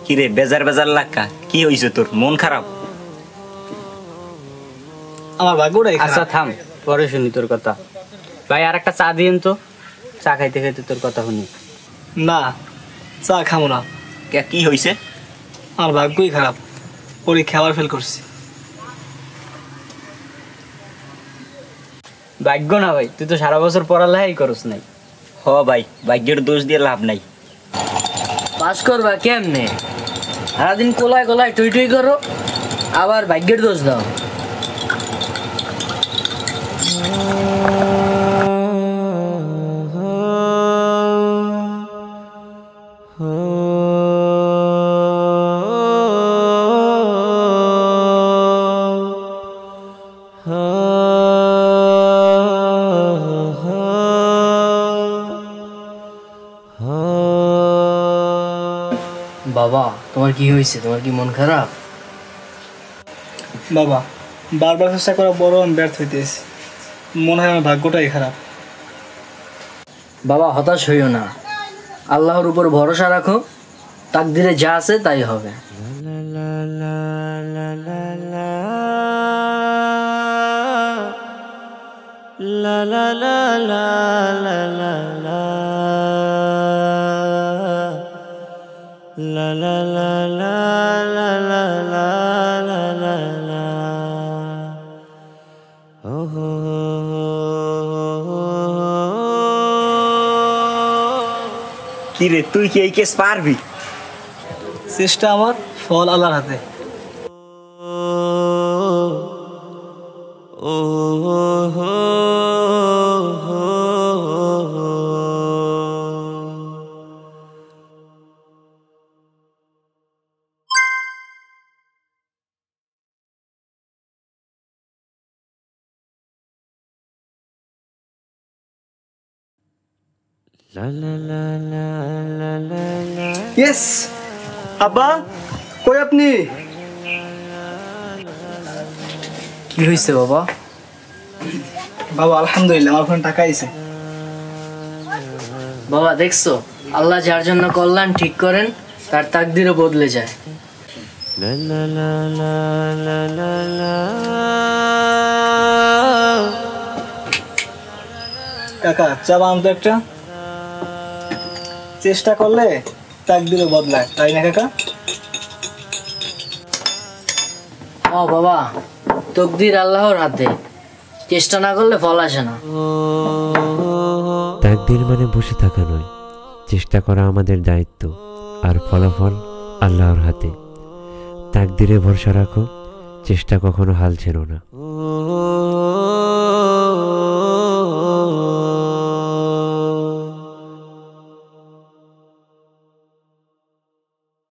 কিরে বেজার বেজার লাগা, কি হইছে তোর? মন খারাপ? আমার ভাগ্যটাই খারাপ। আচ্ছা থাম, পরে শুনি তোর কথা। ভাই আর একটা চা দিয়েন তো, চা খাইতে খাইতে তোর কথা শুনি। না, চা খামো না। কি হইছে? আমার ভাগ্যই খারাপ, পরীক্ষা আবার ফেল করছি। ভাগ্য না ভাই, তুই তো সারা বছর পড়ালেখাই করস নাই। হ ভাই, ভাগ্যের দোষ দিয়ে লাভ নাই। পাস করবা কেমনে? সারাদিন কোলায় কোলায় টুই টুই করো, আবার ভাগ্যের দোষ দাও। বাবা, তোমার কি হয়েছে? তোমার কি মন খারাপ? বাবা, বারবার চেষ্টা করা বড় আমি ব্যর্থ হইতেছি। মনে হয় আমার ভাগ্যটাই খারাপ। বাবা, হতাশ হইও না, আল্লাহর উপর ভরসা রাখো, তাকদিরে যা আছে তাই হবে। কিরে তুই কি এই কেস পারবি? চেষ্টা আমার, ফল আল্লাহর হাতে। ইয়েস আব্বা, কই আপনি? কি হয়েছে বাবা? বাবা আলহামদুলিল্লাহ, আমার ফোনে টাকা আইছে। বাবা দেখছো, আল্লাহ যার জন্য কল্যাণ ঠিক করেন তার তাকদিরও বদলে যায়। কাকা চা বানান তো একটা। চেষ্টা করলে তাকদিরও বদলায়, তাই না কাকা? ও বাবা, তকদির আল্লাহর হাতে, চেষ্টা না করলে ফল আসে না। তাকদীর মানে বসে থাকা নয়, চেষ্টা করা আমাদের দায়িত্ব, আর ফলাফল আল্লাহর হাতে। তাকদীরে ভরসা রাখো, চেষ্টা কখনো হাল ছেড়ো না।